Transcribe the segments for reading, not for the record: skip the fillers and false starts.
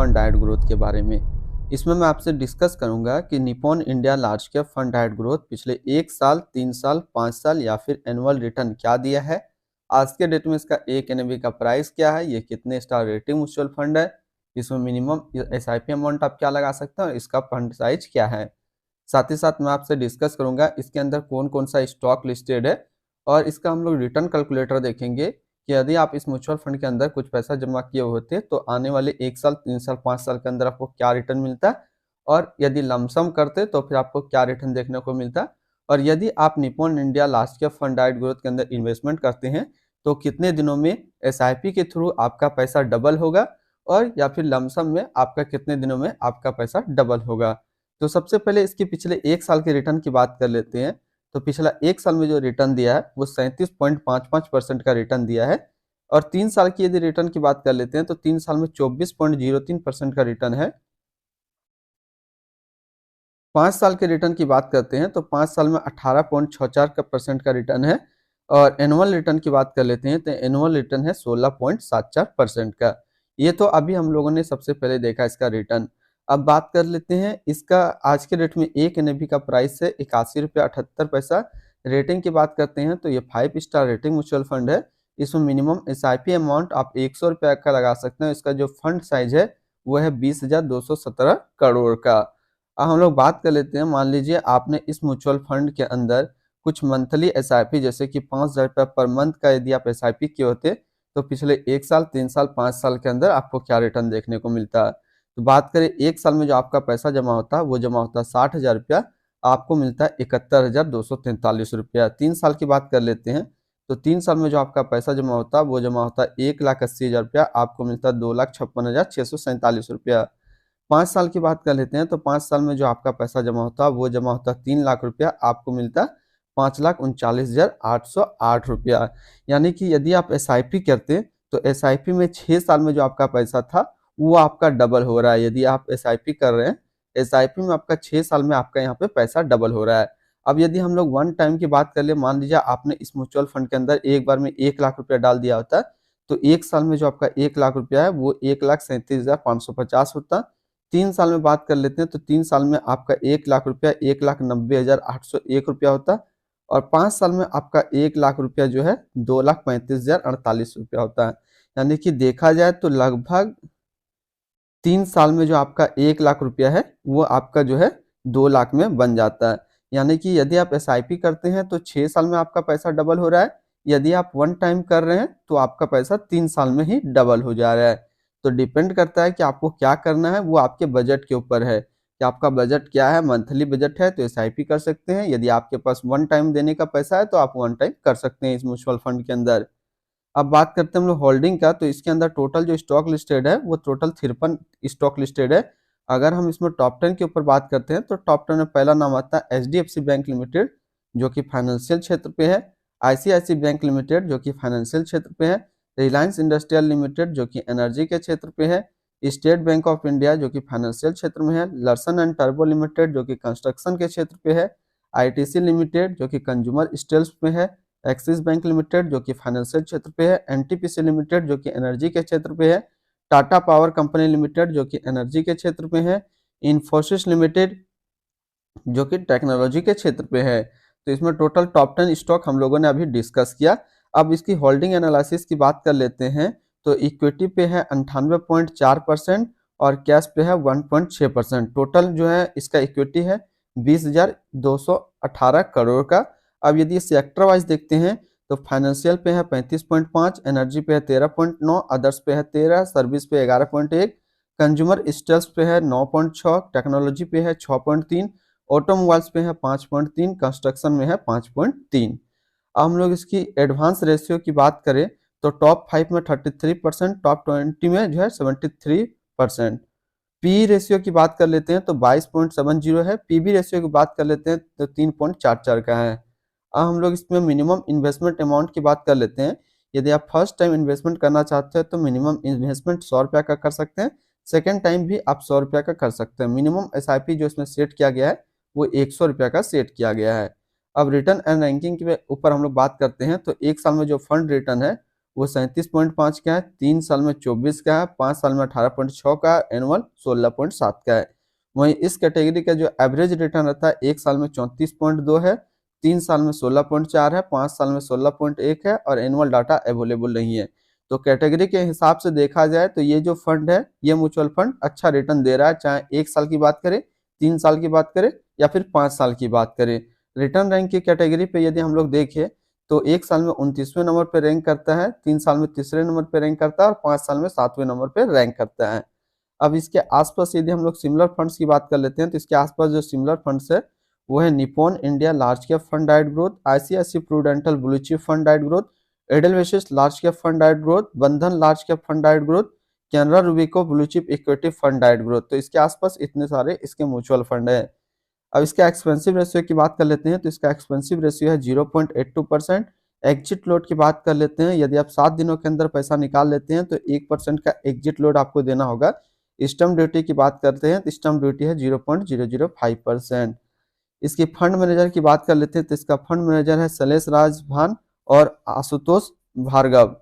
Fund direct growth के बारे में। इसमें मैं आपसे डिस्कस करूंगा कि Nippon India large cap fund direct growth पिछले 1 साल, 3 साल, 5 साल या फिर एनुअल रिटर्न क्या दिया है, आज के डेट में इसका एक एनएवी का प्राइस क्या है, ये कितने स्टार रेटिंग म्यूचुअल फंड है, इसमें मिनिमम एसआईपी अमाउंट आप क्या लगा सकते हैं और इसका फंड साइज क्या है। साथ ही साथ मैं आपसे डिस्कस करूंगा इसके अंदर कौन कौन सा स्टॉक लिस्टेड है और इसका हम लोग रिटर्न कैलकुलेटर देखेंगे कि यदि आप इस म्यूचुअल फंड के अंदर कुछ पैसा जमा किए होते तो आने वाले 1 साल, 3 साल, 5 साल के अंदर आपको क्या रिटर्न मिलता है और यदि लमसम करते तो फिर आपको क्या रिटर्न देखने को मिलता। और यदि आप Nippon India large cap fund direct growth के अंदर इन्वेस्टमेंट करते हैं तो कितने दिनों में एसआईपी के थ्रू आपका पैसा डबल होगा और या फिर लमसम में आपका कितने दिनों में आपका पैसा डबल होगा। तो सबसे पहले इसके पिछले 1 साल के रिटर्न की बात कर लेते हैं। तो पिछला 1 साल में जो रिटर्न दिया है वो 37.55% का रिटर्न दिया है और 3 साल की यदि रिटर्न की बात कर लेते हैं तो 3 साल में 24.03% का रिटर्न है। 5 साल के रिटर्न की बात करते हैं तो 5 साल में 18.64% का रिटर्न है और एनुअल रिटर्न की बात कर लेते हैं तो एनुअल रिटर्न है 16.74% का। ये तो अभी हम लोगों ने सबसे पहले देखा इसका रिटर्न। अब बात कर लेते हैं इसका आज के डेट में एक एनएवी का प्राइस है 81.78 रुपया। रेटिंग की बात करते हैं तो ये 5 स्टार रेटिंग म्यूचुअल फंड है। इसमें मिनिमम एसआईपी अमाउंट आप 100 रुपया का लगा सकते हैं। इसका जो फंड साइज है वो है 20,217 करोड़ का। अब हम लोग बात कर लेते हैं, मान लीजिए आपने इस म्यूचुअल फंड के अंदर कुछ मंथली एसआईपी जैसे कि 5,000 रुपया पर मंथ का यदि आप एसआईपी किए होते तो पिछले 1 साल, 3 साल, 5 साल के अंदर आपको क्या रिटर्न देखने को मिलता है। तो बात करें 1 साल में जो आपका पैसा जमा होता है वो जमा होता है 60,000 रुपया, आपको मिलता है 71,243 रुपया। 3 साल की बात कर लेते हैं तो 3 साल में जो आपका पैसा जमा होता है वो जमा होता है 1,80,000 रुपया, आपको मिलता है 2,56,647 रुपया। 5 साल की बात कर लेते हैं तो 5 साल में जो आपका पैसा जमा होता है वो जमा होता है 3 लाख रुपया, आपको मिलता है 5,39,808 रुपया। यानी कि यदि आप एसआईपी करते तो एसआईपी में 6 साल में जो आपका पैसा था वो आपका डबल हो रहा है। यदि आप एसआईपी कर रहे हैं, एसआईपी में आपका 6 साल में आपका यहाँ पे पैसा डबल हो रहा है। अब यदि हम लोग वन टाइम की बात कर ले, मान लीजिए आपने इस म्यूचुअल फंड के अंदर एक बार में 1 लाख रुपया डाल दिया होता है तो 1 साल में जो आपका 1 लाख रुपया है वो 1,37,550 होता। 3 साल में बात कर लेते हैं तो 3 साल में आपका 1 लाख रुपया 1,90,801 रुपया होता और 5 साल में आपका 1 लाख रुपया जो है 2,35,048 रुपया होता है। यानी कि देखा जाए तो लगभग 3 साल में जो आपका 1 लाख रुपया है वो आपका जो है 2 लाख में बन जाता है। यानी कि यदि आप एसआईपी करते हैं तो 6 साल में आपका पैसा डबल हो रहा है, यदि आप वन टाइम कर रहे हैं तो आपका पैसा 3 साल में ही डबल हो जा रहा है। तो डिपेंड करता है कि आपको क्या करना है, वो आपके बजट के ऊपर है कि आपका बजट क्या है। मंथली बजट है तो एसआईपी कर सकते हैं, यदि आपके पास वन टाइम देने का पैसा है तो आप वन टाइम कर सकते हैं इस म्यूचुअल फंड के अंदर। अब बात करते हैं हम लोग होल्डिंग का, तो इसके अंदर टोटल जो स्टॉक लिस्टेड है वो टोटल 53 स्टॉक लिस्टेड है। अगर हम इसमें टॉप 10 के ऊपर बात करते हैं तो टॉप 10 में पहला नाम आता है एचडीएफसी बैंक लिमिटेड जो कि फाइनेंशियल क्षेत्र पे है, आईसीआईसी बैंक लिमिटेड जो कि फाइनेंशियल क्षेत्र पे है, रिलायंस इंडस्ट्रियल लिमिटेड जो कि एनर्जी के क्षेत्र पे है, स्टेट बैंक ऑफ इंडिया जो कि फाइनेंशियल क्षेत्र में है, लर्सन एंड टर्बो लिमिटेड जो कि कंस्ट्रक्शन के क्षेत्र पे है, आईटीसी लिमिटेड जो कि कंज्यूमर स्टेल्स में है, एक्सिस बैंक लिमिटेड जो कि फाइनेंशियल क्षेत्र पे है, एनटीपीसी लिमिटेड जो कि एनर्जी के क्षेत्र पे है, टाटा पावर कंपनी लिमिटेड जो कि एनर्जी के क्षेत्र पे है, इन्फोसिस लिमिटेड जो कि टेक्नोलॉजी के क्षेत्र पे है। तो इसमें टोटल टॉप 10 स्टॉक हम लोगों ने अभी डिस्कस किया। अब इसकी होल्डिंग एनालिसिस की बात कर लेते हैं तो इक्विटी पे है 98.4% और कैश पे है 1.6%। टोटल जो है इसका इक्विटी है 20,218 करोड़ का। अब यदि सेक्टर वाइज देखते हैं तो फाइनेंशियल पे है 35.5, एनर्जी पे है 13.9, अदर्स पे है 13, सर्विस पे 11.1, कंज्यूमर स्टेल्स पे है 9.6, टेक्नोलॉजी पे है 6.3, ऑटोमोबाइल्स पे है 5.3, कंस्ट्रक्शन में है 5.3। अब हम लोग इसकी एडवांस रेशियो की बात करें तो टॉप 5 में 33%, टॉप 20 में जो है 73%। पी रेशियो की बात कर लेते हैं तो 22.70 है, पीबी रेशियो की बात कर लेते हैं तो 3.44 का है। अब हम लोग इसमें मिनिमम इन्वेस्टमेंट अमाउंट की बात कर लेते हैं। यदि आप फर्स्ट टाइम इन्वेस्टमेंट करना चाहते हैं तो मिनिमम इन्वेस्टमेंट 100 रुपया का कर सकते हैं, सेकेंड टाइम भी आप 100 रुपया का कर सकते हैं। मिनिमम एसआईपी जो इसमें सेट किया गया है वो 100 रुपया का सेट किया गया है। अब रिटर्न एंड रैंकिंग के ऊपर हम लोग बात करते हैं तो 1 साल में जो फंड रिटर्न है वो 37.5 का है, 3 साल में 24 का है, 5 साल में 18.6 का है, एनुअल 16.7 का है। वहीं इस कैटेगरी का जो एवरेज रिटर्न रहता है 1 साल में 34.2 है, 3 साल में 16.4 है, 5 साल में 16.1 है और एनुअल डाटा अवेलेबल नहीं है। तो कैटेगरी के हिसाब से देखा जाए तो ये जो फंड है, ये म्यूचुअल फंड अच्छा रिटर्न दे रहा है, चाहे 1 साल की बात करें, 3 साल की बात करें या फिर 5 साल की बात करें। रिटर्न रैंक की कैटेगरी पे यदि हम लोग देखें तो 1 साल में 29वें नंबर पे रैंक करता है, 3 साल में तीसरे नंबर पे रैंक करता है और 5 साल में 7वें नंबर पे रैंक करता है। अब इसके आसपास यदि हम लोग सिमिलर फंड्स की बात कर लेते हैं तो इसके आसपास जो सिमिलर फंड्स है वो है Nippon India large cap fund diet growth, ICICI Prudential blue chip fund diet growth, एडलवेसिस large cap fund diet growth, बंधन large cap fund diet growth, Canara रूबिको blue chip equity fund diet growth. तो इसके आसपास इतने सारे इसके म्यूचुअल फंड है। अब इसका एक्सपेंसिव रेशियो की बात कर लेते हैं तो इसका एक्सपेंसिव रेशियो है 0.82%। एग्जिट लोड की बात कर लेते हैं, यदि आप 7 दिनों के अंदर पैसा निकाल लेते हैं तो 1% का एग्जिट लोड आपको देना होगा। स्टम्प ड्यूटी की बात करते हैं तो स्टम्प ड्यूटी है 0.005%। इसकी फंड मैनेजर की बात कर लेते हैं तो इसका फंड मैनेजर है शैलेश राज भान और आशुतोष भार्गव।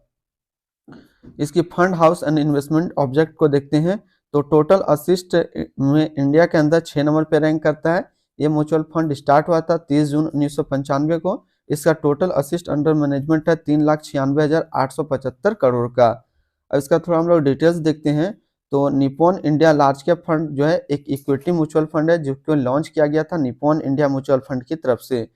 इसकी fund house and investment object को देखते हैं तो टोटल असिस्ट में इंडिया के अंदर 6 नंबर पे रैंक करता है। ये म्यूचुअल फंड स्टार्ट हुआ था 30 जून 1995 को। इसका टोटल असिस्ट अंडर मैनेजमेंट है 3,96,875 करोड़ का। अब इसका थोड़ा हम लोग डिटेल्स देखते हैं तो Nippon India large cap fund जो है एक इक्विटी म्यूचुअल फंड है जिसको लॉन्च किया गया था निप्पॉन इंडिया म्यूचुअल फंड की तरफ से।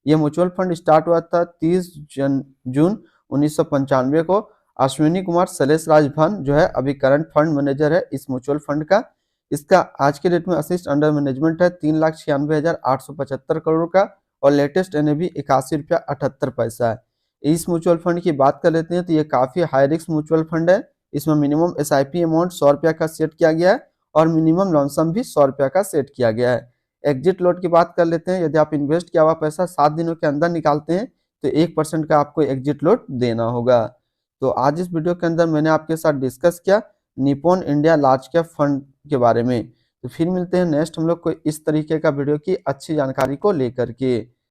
ये म्यूचुअल फंड स्टार्ट हुआ था 30 जून 1995 को। अश्विनी कुमार शैलेश राजभान जो है अभी करंट फंड मैनेजर है इस म्यूचुअल फंड का। इसका आज के डेट में असिस्ट अंडर मैनेजमेंट है 3,96,875 करोड़ का और लेटेस्ट एनएवी 81 रुपया 78 पैसा है। इस म्यूचुअल फंड की बात कर लेते हैं तो ये काफी हाई रिस्क म्यूचुअल फंड है। इसमें मिनिमम एसआईपी अमाउंट 100 रुपया का सेट किया गया है और मिनिमम लॉन्सम भी 100 रुपया का सेट किया गया है। एग्जिट लोड की बात कर लेते हैं, यदि आप इन्वेस्ट किया हुआ पैसा 7 दिनों के अंदर निकालते हैं तो 1% का आपको एग्जिट लोड देना होगा। तो आज इस वीडियो के अंदर मैंने आपके साथ डिस्कस किया Nippon India large cap fund के बारे में। तो फिर मिलते हैं नेक्स्ट हम लोग को इस तरीके का वीडियो की अच्छी जानकारी को लेकर के।